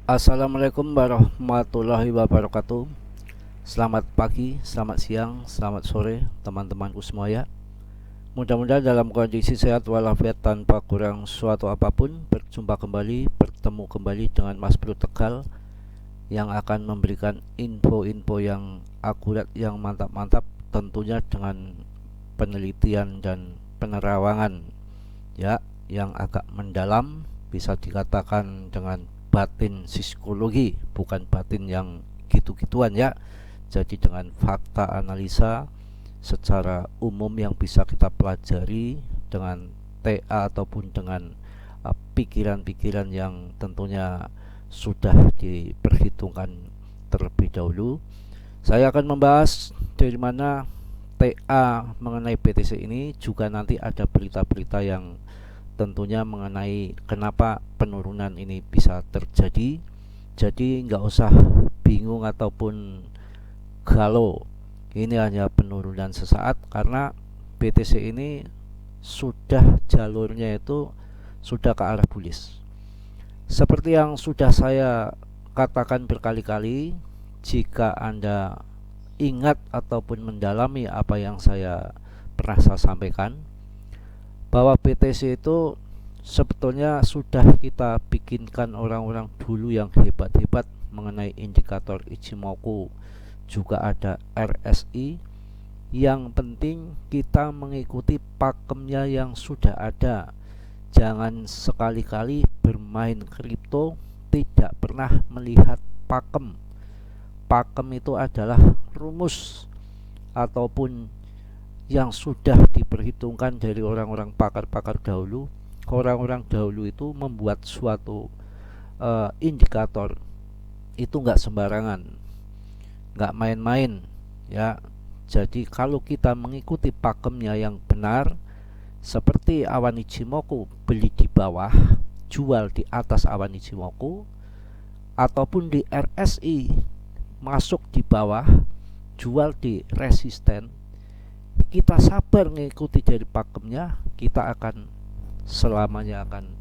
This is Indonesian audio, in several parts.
Assalamualaikum warahmatullahi wabarakatuh. Selamat pagi, selamat siang, selamat sore teman-temanku semua ya. Mudah-mudahan dalam kondisi sehat walafiat tanpa kurang suatu apapun. Berjumpa kembali, bertemu kembali dengan Mas Bro Tegal yang akan memberikan info-info yang akurat, yang mantap-mantap, tentunya dengan penelitian dan penerawangan ya, yang agak mendalam, bisa dikatakan dengan batin psikologi, bukan batin yang gitu-gituan ya. Jadi dengan fakta analisa secara umum yang bisa kita pelajari dengan TA ataupun dengan pikiran-pikiran yang tentunya sudah diperhitungkan terlebih dahulu. Saya akan membahas dari mana TA mengenai BTC ini, juga nanti ada berita-berita yang tentunya mengenai kenapa penurunan ini bisa terjadi. Jadi nggak usah bingung ataupun galau, ini hanya penurunan sesaat karena BTC ini sudah jalurnya itu sudah ke arah bullish. Seperti yang sudah saya katakan berkali-kali, jika Anda ingat ataupun mendalami apa yang pernah saya sampaikan, bahwa BTC itu sebetulnya sudah kita bikinkan orang-orang dulu yang hebat-hebat mengenai indikator Ichimoku, juga ada RSI. Yang penting kita mengikuti pakemnya yang sudah ada. Jangan sekali-kali bermain kripto tidak pernah melihat pakem. Pakem itu adalah rumus ataupun yang sudah diperhitungkan dari orang-orang pakar-pakar dahulu. Orang-orang dahulu itu membuat suatu indikator itu nggak sembarangan, nggak main-main ya. Jadi kalau kita mengikuti pakemnya yang benar, seperti awan Ichimoku, beli di bawah, jual di atas awan Ichimoku, ataupun di RSI masuk di bawah, jual di resisten, kita sabar mengikuti dari pakemnya, kita akan selamanya akan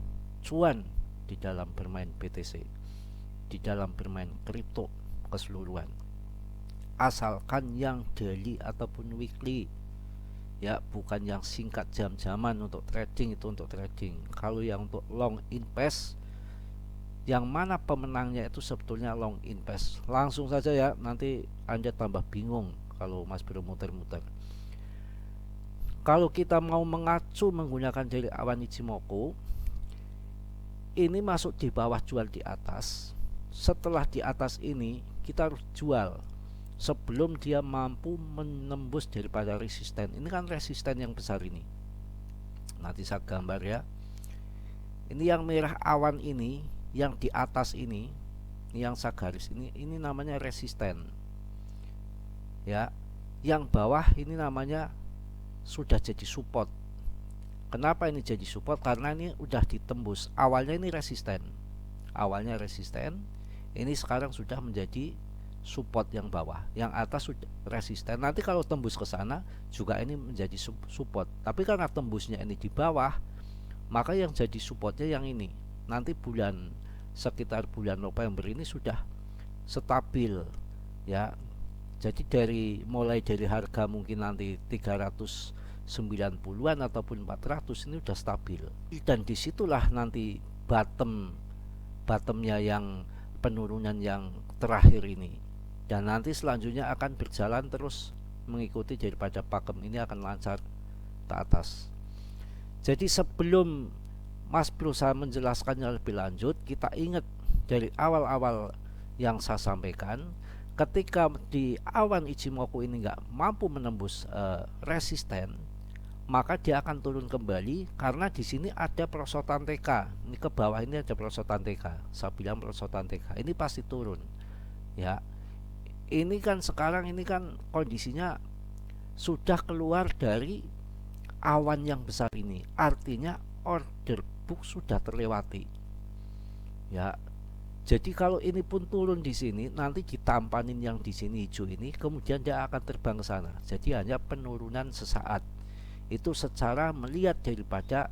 cuan di dalam bermain BTC, di dalam bermain kripto keseluruhan. Asalkan yang daily ataupun weekly ya, bukan yang singkat jam-jaman. Untuk trading itu untuk trading. Kalau yang untuk long invest, yang mana pemenangnya itu sebetulnya long invest, langsung saja ya, nanti Anda tambah bingung kalau Mas Bro muter-muter. Kalau kita mau mengacu menggunakan dari awan Ichimoku, ini masuk di bawah, jual di atas. Setelah di atas ini kita harus jual sebelum dia mampu menembus daripada resisten. Ini kan resisten yang besar ini. Nanti saya gambar ya. Ini yang merah awan ini, yang di atas ini yang saya garis ini namanya resisten. Ya, yang bawah ini namanya sudah jadi support. Kenapa ini jadi support? Karena ini udah ditembus. Awalnya ini resisten. Awalnya resisten, ini sekarang sudah menjadi support yang bawah. Yang atas sudah resisten. Nanti kalau tembus ke sana juga ini menjadi support. Tapi karena tembusnya ini di bawah, maka yang jadi supportnya yang ini. Nanti sekitar bulan November ini sudah stabil ya. Jadi mulai dari harga mungkin nanti 390-an ataupun 400 ini udah stabil. Dan disitulah nanti bottomnya yang penurunan yang terakhir ini. Dan nanti selanjutnya akan berjalan terus mengikuti daripada pakem ini, akan lancar ke atas. Jadi sebelum Mas Bro saya menjelaskannya lebih lanjut, kita ingat dari awal-awal yang saya sampaikan, ketika di awan Ichimoku ini nggak mampu menembus resisten, maka dia akan turun kembali karena di sini ada perosotan TK. Ini ke bawah ini ada perosotan TK. Saya bilang perosotan TK. Ini pasti turun. Ya. Ini kan sekarang ini kan kondisinya sudah keluar dari awan yang besar ini. Artinya order book sudah terlewati. Ya. Jadi kalau ini pun turun di sini, nanti ditampanin yang di sini hijau ini, kemudian dia akan terbang ke sana. Jadi hanya penurunan sesaat. Itu secara melihat daripada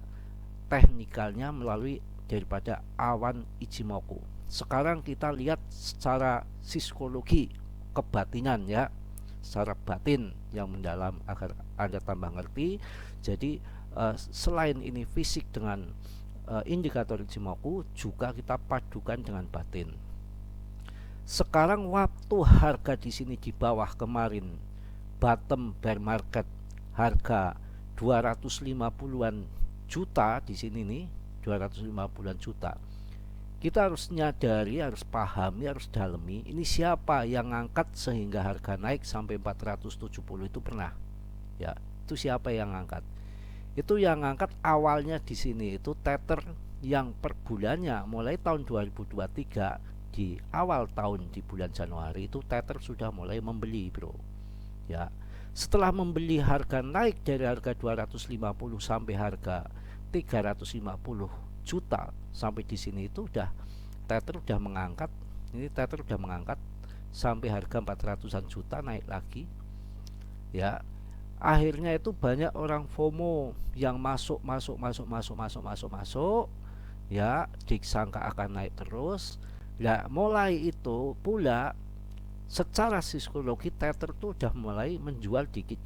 teknikalnya melalui daripada awan Ichimoku. Sekarang kita lihat secara psikologi kebatinan ya, secara batin yang mendalam agar Anda tambah ngerti. Jadi selain ini fisik dengan indikator Ichimoku, juga kita padukan dengan batin. Sekarang waktu harga di sini di bawah kemarin bottom bear market harga 250-an juta di sini nih, 250-an juta. Kita harus nyadari, harus pahami, harus dalami ini siapa yang ngangkat sehingga harga naik sampai 470 itu pernah. Ya, itu siapa yang ngangkat? Itu yang ngangkat awalnya di sini itu Tether yang per bulannya mulai tahun 2023 di awal tahun di bulan Januari itu Tether sudah mulai membeli, bro. Ya, setelah membeli harga naik dari harga 250 sampai harga 350 juta sampai di sini itu udah Tether udah mengangkat, ini Tether udah mengangkat sampai harga 400-an juta naik lagi. Ya, akhirnya itu banyak orang FOMO yang masuk ya, disangka akan naik terus. Nah, mulai itu pula secara psikologi Tether tuh udah mulai menjual dikit,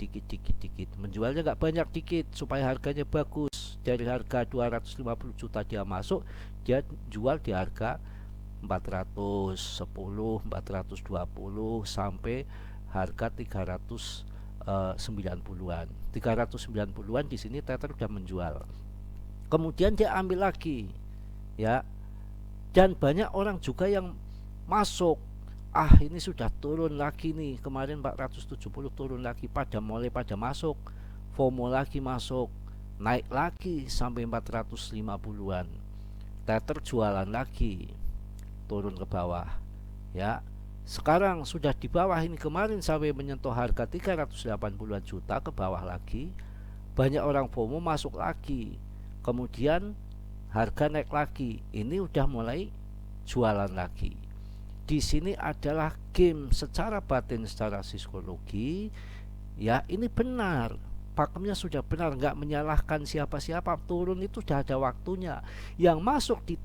menjualnya nggak banyak, dikit supaya harganya bagus. Dari harga 250 juta dia masuk, dia jual di harga 410, 420 sampai harga 390-an. 390-an di sini Tether udah menjual. Kemudian dia ambil lagi, ya. Dan banyak orang juga yang masuk. Ini sudah turun lagi nih, kemarin 470 turun lagi, pada masuk, FOMO lagi masuk, naik lagi sampai 450-an. Tether jualan lagi, turun ke bawah. Ya, sekarang sudah di bawah ini, kemarin sampai menyentuh harga 380-an juta, ke bawah lagi. Banyak orang FOMO masuk lagi. Kemudian harga naik lagi. Ini udah mulai jualan lagi. Di sini adalah game secara batin, secara psikologi. Ya, ini benar. Pakemnya sudah benar, nggak menyalahkan siapa-siapa. Turun itu sudah ada waktunya. Yang masuk di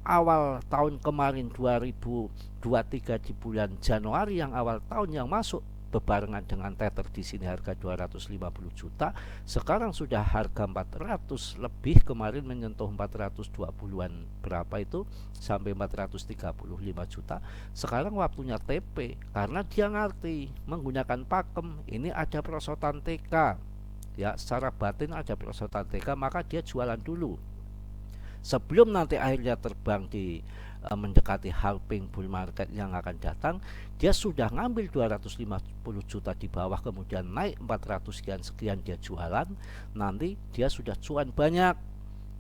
awal tahun kemarin 2023 di bulan Januari yang awal tahun yang masuk bebarengan dengan Tether di sini harga 250 juta, sekarang sudah harga 400 lebih, kemarin menyentuh 420-an berapa itu sampai 435 juta. Sekarang waktunya TP karena dia ngerti menggunakan pakem ini ada perosotan TK. Ya, secara batin ada perosotan TK, maka dia jualan dulu. Sebelum nanti akhirnya terbang di mendekati halving bull market yang akan datang, dia sudah ngambil 250 juta di bawah, kemudian naik 400 sekian dia jualan. Nanti dia sudah cuan banyak,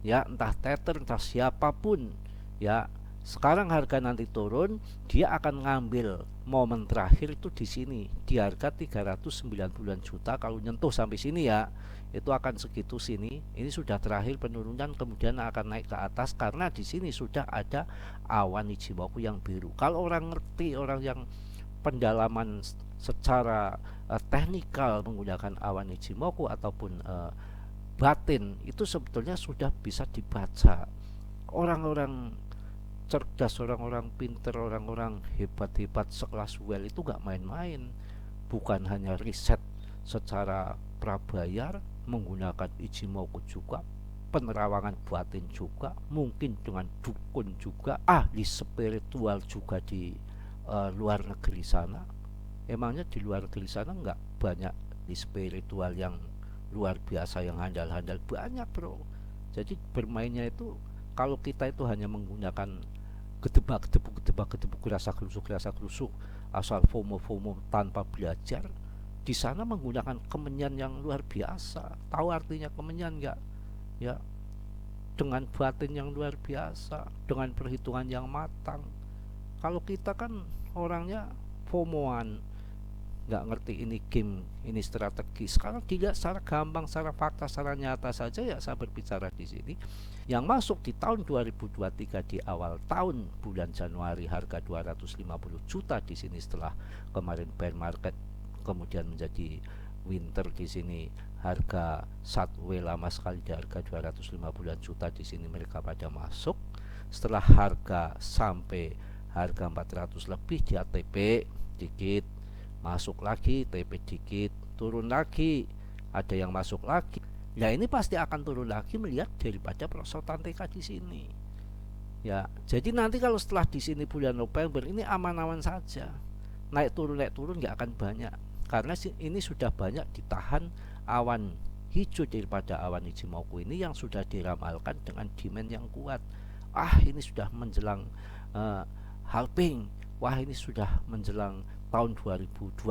ya, entah Tether entah siapapun. Ya, sekarang harga nanti turun, dia akan ngambil momen terakhir itu di sini di harga 390 juta. Kalau nyentuh sampai sini ya, itu akan segitu sini. Ini sudah terakhir penurunan, kemudian akan naik ke atas karena di sini sudah ada awan Ichimoku yang biru. Kalau orang ngerti, orang yang pendalaman secara teknikal menggunakan awan Ichimoku ataupun batin, itu sebetulnya sudah bisa dibaca. Orang-orang cerdas, orang-orang pinter, orang-orang hebat-hebat sekelas Well itu gak main-main. Bukan hanya riset secara prabayar, menggunakan Ichimoku juga, penerawangan batin juga, mungkin dengan dukun juga, ahli spiritual juga di luar negeri sana. Emangnya di luar negeri sana nggak banyak di spiritual yang luar biasa, yang handal-handal? Banyak, bro. Jadi bermainnya itu, kalau kita itu hanya menggunakan gedebak gedebuk, rasa kerusuk asal FOMO tanpa belajar, di sana menggunakan kemenyan yang luar biasa. Tahu artinya kemenyan nggak? Ya, dengan batin yang luar biasa, dengan perhitungan yang matang. Kalau kita kan orangnya FOMOan, nggak ngerti ini game, ini strategi. Sekarang dilihat secara gampang, secara fakta, secara nyata saja ya saya berbicara di sini. Yang masuk di tahun 2023 di awal tahun bulan Januari harga 250 juta di sini, setelah kemarin bear market kemudian menjadi winter di sini, harga Satwe lama sekali di harga 250 juta di sini mereka pada masuk. setelah harga sampai harga 400 lebih dia TP dikit, masuk lagi, TP dikit, turun lagi, ada yang masuk lagi. Ya ini pasti akan turun lagi melihat daripada perosotan TK di sini. Ya, jadi nanti kalau setelah di sini bulan November ini aman-aman saja. Naik turun nggak akan banyak. Karena ini sudah banyak ditahan awan hijau daripada awan Ichimoku ini yang sudah diramalkan dengan demand yang kuat. Ini sudah menjelang halving. Wah, ini sudah menjelang tahun 2024.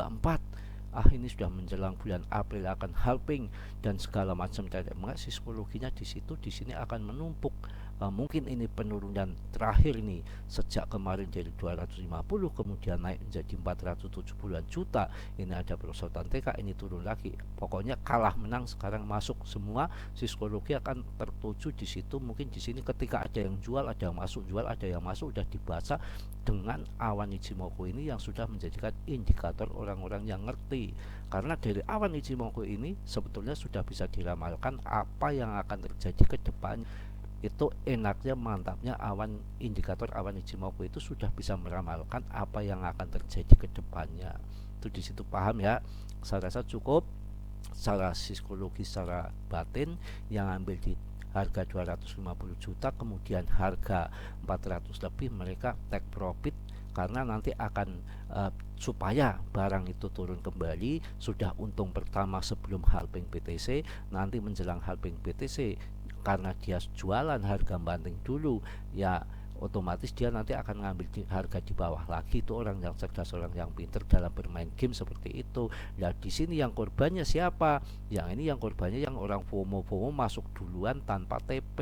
Ini sudah menjelang bulan April akan halving dan segala macam tadi. Psikologinya di sini akan menumpuk. Mungkin ini penurunan terakhir nih sejak kemarin dari 250 kemudian naik menjadi 470-an juta. Ini ada perosotan TK, ini turun lagi. Pokoknya kalah menang sekarang masuk semua. Psikologi akan tertuju di situ. Mungkin di sini ketika ada yang jual, ada yang masuk, jual, ada yang masuk, sudah dibaca dengan awan Ichimoku ini yang sudah menjadikan indikator orang-orang yang ngerti. Karena dari awan Ichimoku ini sebetulnya sudah bisa diramalkan apa yang akan terjadi ke depan. Itu enaknya, mantapnya awan indikator awan Ichimoku itu sudah bisa meramalkan apa yang akan terjadi ke depannya. Itu di situ paham ya. Saya rasa cukup secara psikologi, secara batin yang ambil di harga 250 juta kemudian harga 400 lebih mereka take profit karena nanti akan supaya barang itu turun kembali, sudah untung pertama sebelum halving BTC, nanti menjelang halving BTC karena dia jualan harga banting dulu ya otomatis dia nanti akan ngambil harga di bawah lagi. Itu orang yang cerdas, orang yang pintar dalam bermain game seperti itu. Nah di sini yang korbannya siapa? Yang ini yang korbannya yang orang FOMO masuk duluan tanpa TP.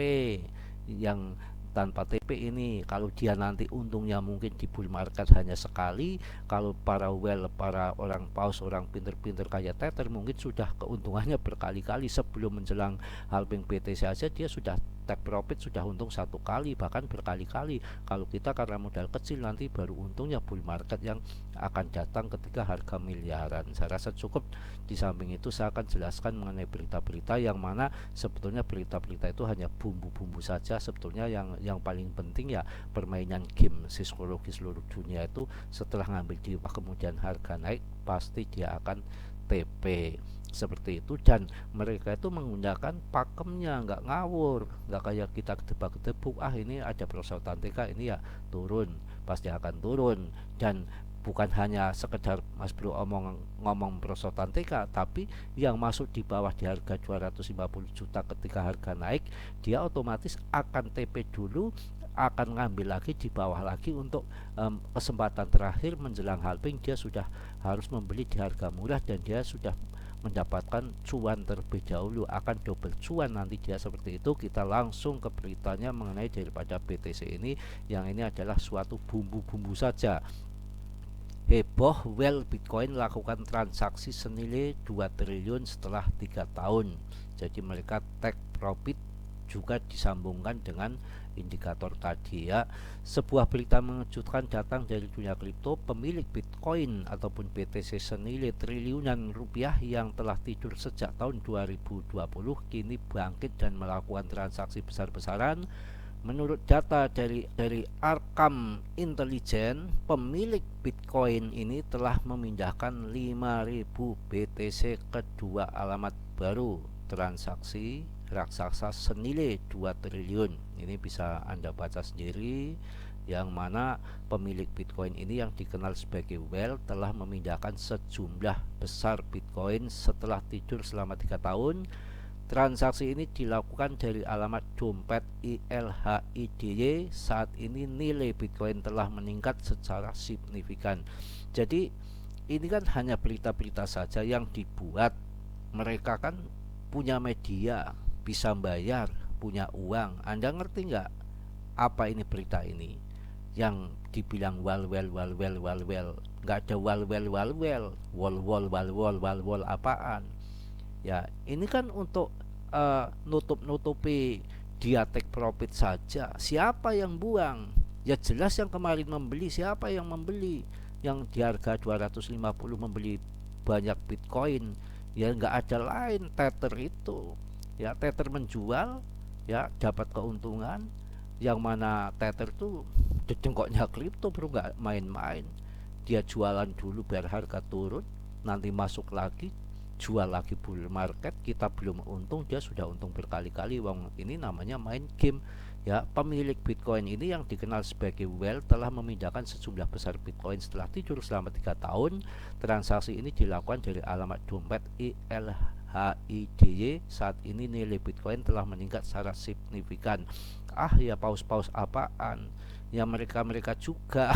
Yang tanpa TP ini kalau dia nanti untungnya mungkin di bull market hanya sekali, kalau para para orang paus, orang pinter-pinter kayak Tether mungkin sudah keuntungannya berkali-kali. Sebelum menjelang halving BTC saja dia sudah take profit, sudah untung satu kali bahkan berkali-kali. Kalau kita karena modal kecil nanti baru untungnya bull market yang akan datang ketika harga miliaran. Saya rasa cukup. Di samping itu saya akan jelaskan mengenai berita-berita yang mana sebetulnya berita-berita itu hanya bumbu-bumbu saja. Sebetulnya yang paling penting ya permainan game psikologi seluruh dunia itu setelah ngambil di kemudian harga naik pasti dia akan TP seperti itu. Dan mereka itu menggunakan pakemnya, nggak ngawur, nggak kayak kita kedebak-kedebuk ini ada perosotan TK ini ya turun, pasti akan turun. Dan bukan hanya sekedar Mas Bro ngomong perosotan TK, tapi yang masuk di bawah di harga 250 juta ketika harga naik dia otomatis akan TP dulu, akan ngambil lagi di bawah lagi untuk kesempatan terakhir menjelang halving. Dia sudah harus membeli di harga murah dan dia sudah mendapatkan cuan terlebih dahulu, akan double cuan nanti dia seperti itu. Kita langsung ke beritanya mengenai daripada BTC ini, yang ini adalah suatu bumbu-bumbu saja. Heboh, Bitcoin lakukan transaksi senilai 2 triliun setelah 3 tahun. Jadi mereka take profit juga disambungkan dengan indikator tadi ya. Sebuah berita mengejutkan datang dari dunia kripto. Pemilik Bitcoin ataupun BTC senilai triliunan rupiah yang telah tidur sejak tahun 2020 kini bangkit dan melakukan transaksi besar-besaran. Menurut data dari Arkham Intelligence, pemilik Bitcoin ini telah memindahkan 5.000 BTC ke dua alamat baru. Transaksi raksasa senilai 2 triliun. Ini bisa Anda baca sendiri, yang mana pemilik Bitcoin ini yang dikenal sebagai Well telah memindahkan sejumlah besar Bitcoin setelah tidur selama 3 tahun. Transaksi ini dilakukan dari alamat dompet ILHIDY. Saat ini nilai Bitcoin telah meningkat secara signifikan. Jadi ini kan hanya berita-berita saja yang dibuat. Mereka kan punya media, bisa bayar, punya uang. Anda ngerti nggak apa ini berita ini? Yang dibilang wal nggak ada wal apaan? Ya ini kan untuk nutupi dia take profit saja. Siapa yang buang? Ya jelas yang kemarin membeli. Siapa yang membeli? Yang di harga 250 membeli banyak Bitcoin. Ya nggak ada lain, Tether itu. Ya Tether menjual, ya dapat keuntungan. Yang mana Tether tuh dedengkoknya kripto bro, nggak main-main. Dia jualan dulu biar harga turun, nanti masuk lagi, jual lagi bull market, kita belum untung, dia sudah untung berkali-kali. Wong ini namanya main game. Ya, pemilik Bitcoin ini yang dikenal sebagai Well telah memindahkan sejumlah besar Bitcoin setelah tidur selama 3 tahun. Transaksi ini dilakukan dari alamat dompet ILHIDY. Saat ini nilai Bitcoin telah meningkat secara signifikan. Ya paus-paus apaan? Ya mereka-mereka juga.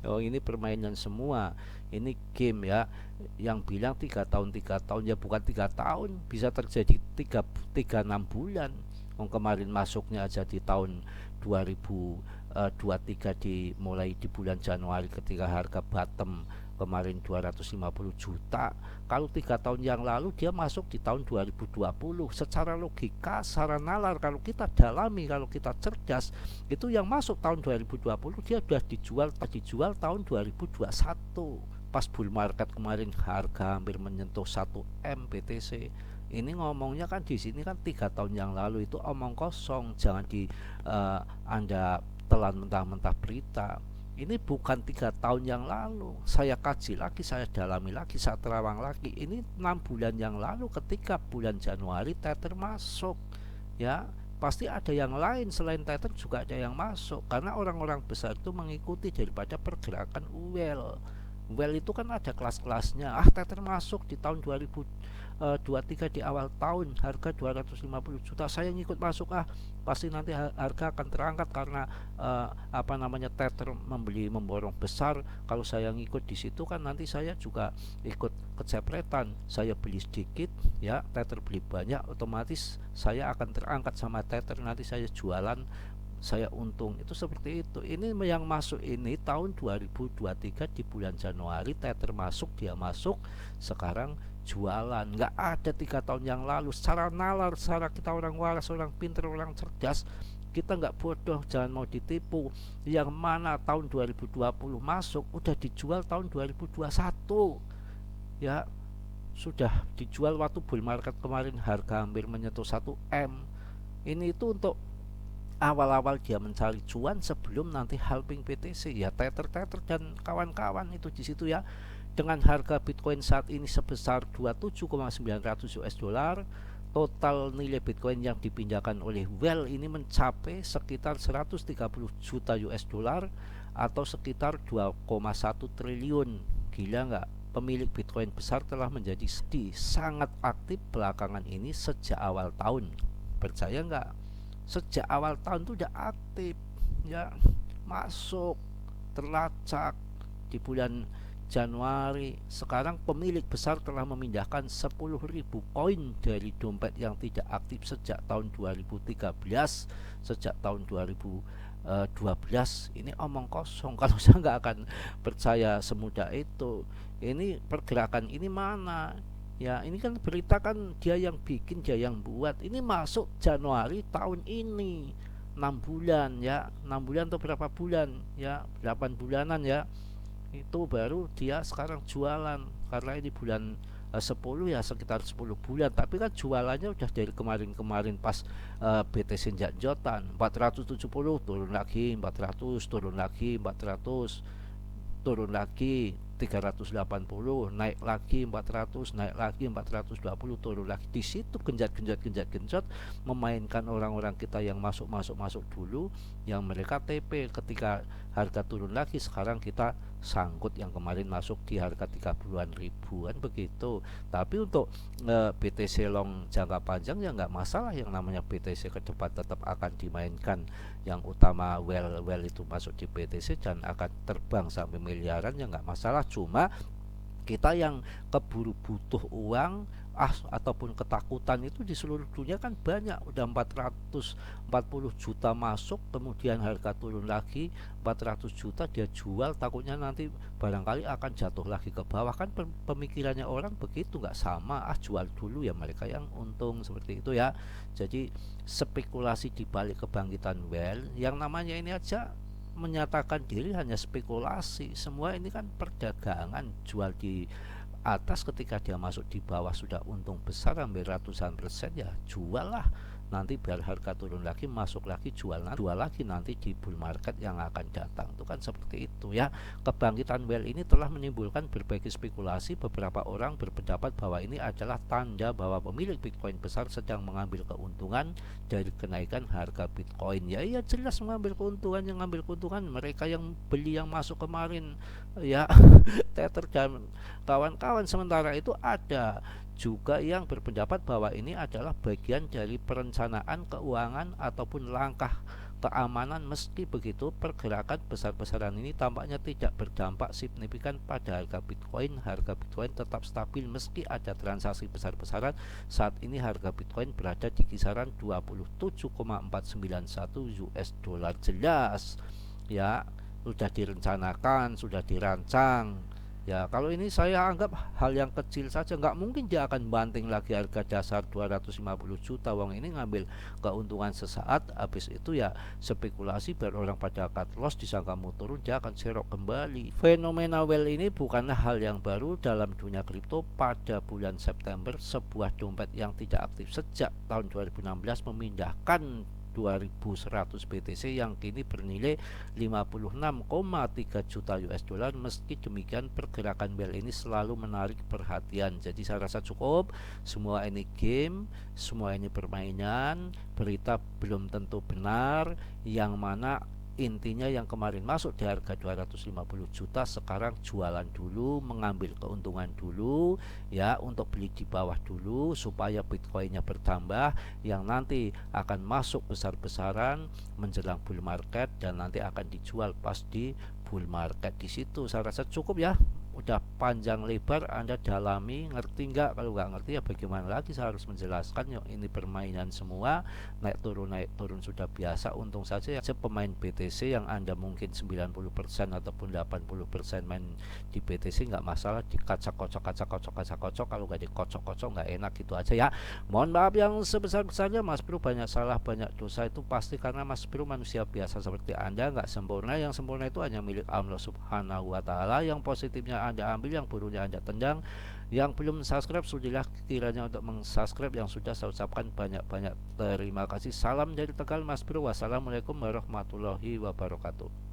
Oh, ini permainan semua. Ini game ya. Yang bilang 3 tahun ya bukan 3 tahun, bisa terjadi 6 bulan. Kemarin masuknya aja di tahun 2023, dimulai di bulan Januari ketika harga bottom kemarin 250 juta. Kalau 3 tahun yang lalu dia masuk di tahun 2020. Secara logika, secara nalar, kalau kita dalami, kalau kita cerdas, itu yang masuk tahun 2020 dia sudah dijual tahun 2021. Pas bull market kemarin harga hampir menyentuh 1 M BTC. Ini ngomongnya kan di sini kan 3 tahun yang lalu, itu omong kosong. Jangan Anda telan mentah-mentah berita. Ini bukan 3 tahun yang lalu. Saya kaji lagi, saya dalami lagi, saya terawang lagi. Ini 6 bulan yang lalu ketika bulan Januari Tether masuk. Ya, pasti ada yang lain selain Tether juga ada yang masuk, karena orang-orang besar itu mengikuti daripada pergerakan Well itu kan ada kelas-kelasnya. Tether masuk di tahun 2023 di awal tahun, harga 250 juta, saya ngikut masuk. Pasti nanti harga akan terangkat karena Tether memborong besar. Kalau saya ngikut di situ kan nanti saya juga ikut kecepretan. Saya beli sedikit ya, Tether beli banyak, otomatis saya akan terangkat sama Tether, nanti saya jualan, saya untung. Itu seperti itu. Ini yang masuk ini tahun 2023 di bulan Januari Tether masuk, dia masuk sekarang jualan. Nggak ada 3 tahun yang lalu. Secara nalar, secara kita orang waras, orang pintar, orang cerdas, kita nggak bodoh, jangan mau ditipu. Yang mana tahun 2020 masuk udah dijual tahun 2021 ya, sudah dijual waktu bull market kemarin harga hampir menyentuh 1 M. Ini itu untuk awal-awal dia mencari cuan sebelum nanti halving BTC ya. Tether dan kawan-kawan itu di situ ya. Dengan harga Bitcoin saat ini sebesar 27,900 US dollar, total nilai Bitcoin yang dipindahkan oleh Well ini mencapai sekitar 130 juta US dollar atau sekitar 2,1 triliun. Gila nggak? Pemilik Bitcoin besar telah menjadi sangat aktif belakangan ini sejak awal tahun. Percaya nggak? Sejak awal tahun itu udah aktif ya, masuk terlacak di bulan Januari. Sekarang pemilik besar telah memindahkan 10.000 koin dari dompet yang tidak aktif sejak tahun 2013, sejak tahun 2012. Ini omong kosong. Kalau saya nggak akan percaya semudah itu. Ini pergerakan ini mana ya, ini kan berita kan dia yang bikin, dia yang buat. Ini masuk Januari tahun ini, 6 bulan ya, 6 bulan atau berapa bulan ya, 8 bulanan ya, itu baru dia sekarang jualan. Karena ini bulan 10 ya, sekitar 10 bulan. Tapi kan jualannya udah dari kemarin-kemarin pas BTC jat-jotan 470, turun lagi 400, turun lagi 400, turun lagi 380, naik lagi 400, naik lagi 420, turun lagi. Di situ genjot memainkan orang-orang kita yang masuk dulu, yang mereka TP. Ketika harga turun lagi, sekarang kita sangkut yang kemarin masuk di harga 30-an ribuan begitu. Tapi untuk BTC long jangka panjang ya nggak masalah, yang namanya BTC ke depan tetap akan dimainkan. Yang utama well itu masuk di BTC dan akan terbang sampai miliaran ya nggak masalah. Cuma kita yang keburu butuh uang ataupun ketakutan itu di seluruh dunia kan banyak. Udah 440 juta masuk, kemudian harga turun lagi 400 juta dia jual, takutnya nanti barangkali akan jatuh lagi ke bawah. Kan pemikirannya orang begitu, nggak sama. Jual dulu ya mereka yang untung, seperti itu ya. Jadi spekulasi di balik kebangkitan Well, yang namanya ini aja menyatakan diri hanya spekulasi. Semua ini kan perdagangan, jual di atas, ketika dia masuk di bawah sudah untung besar hampir ratusan persen ya jual lah. nanti biar harga turun lagi, masuk lagi, jual lagi nanti di bull market yang akan datang. Itu kan seperti itu ya. Kebangkitan Well ini telah menimbulkan berbagai spekulasi. Beberapa orang berpendapat bahwa ini adalah tanda bahwa pemilik Bitcoin besar sedang mengambil keuntungan dari kenaikan harga Bitcoin. Ya iya jelas mengambil keuntungan, yang ngambil keuntungan mereka yang beli yang masuk kemarin ya. Tether dan kawan-kawan. Sementara itu ada juga yang berpendapat bahwa ini adalah bagian dari perencanaan keuangan ataupun langkah keamanan. Meski begitu, pergerakan besar-besaran ini tampaknya tidak berdampak signifikan pada harga Bitcoin. Harga Bitcoin tetap stabil meski ada transaksi besar-besaran. Saat ini harga Bitcoin berada di kisaran 27,491 US dollar. Jelas ya, sudah direncanakan, sudah dirancang. Ya, kalau ini saya anggap hal yang kecil saja, nggak mungkin dia akan banting lagi harga dasar 250 juta. Wong ini ngambil keuntungan sesaat, habis itu ya spekulasi biar orang pada cut loss, disangka mau turun dia akan serok kembali. Fenomena Well ini bukanlah hal yang baru dalam dunia kripto. Pada bulan September, sebuah dompet yang tidak aktif sejak tahun 2016 memindahkan 2100 BTC yang kini bernilai 56,3 juta US dollar. Meski demikian, pergerakan Well ini selalu menarik perhatian. Jadi saya rasa cukup. Semua ini game, semua ini permainan. Berita belum tentu benar. Yang mana intinya yang kemarin masuk di harga 250 juta sekarang jualan dulu, mengambil keuntungan dulu ya, untuk beli di bawah dulu supaya Bitcoinnya bertambah, yang nanti akan masuk besar-besaran menjelang bull market dan nanti akan dijual pas di bull market. Di situ saya rasa cukup ya. Udah panjang lebar Anda dalami, ngerti nggak? Kalau nggak ngerti ya bagaimana lagi, saya harus menjelaskan. Yuk, ini permainan semua, naik turun sudah biasa. Untung saja ya pemain BTC yang Anda mungkin 90% ataupun 80% main di BTC nggak masalah, dikacak-kocok. Kalau nggak dikocok-kocok nggak enak, gitu aja ya. Mohon maaf yang sebesar-besarnya. Mas Bro banyak salah, banyak dosa, itu pasti karena Mas Bro manusia biasa seperti Anda, nggak sempurna. Yang sempurna itu hanya milik Allah Subhanahu wa Ta'ala. Yang positifnya Anda ambil, yang buruknya Anda tendang. Yang belum subscribe, sudilah kiranya untuk meng-subscribe. Yang sudah, saya ucapkan banyak-banyak terima kasih. Salam dari Tegal, Mas Bro. Wassalamualaikum warahmatullahi wabarakatuh.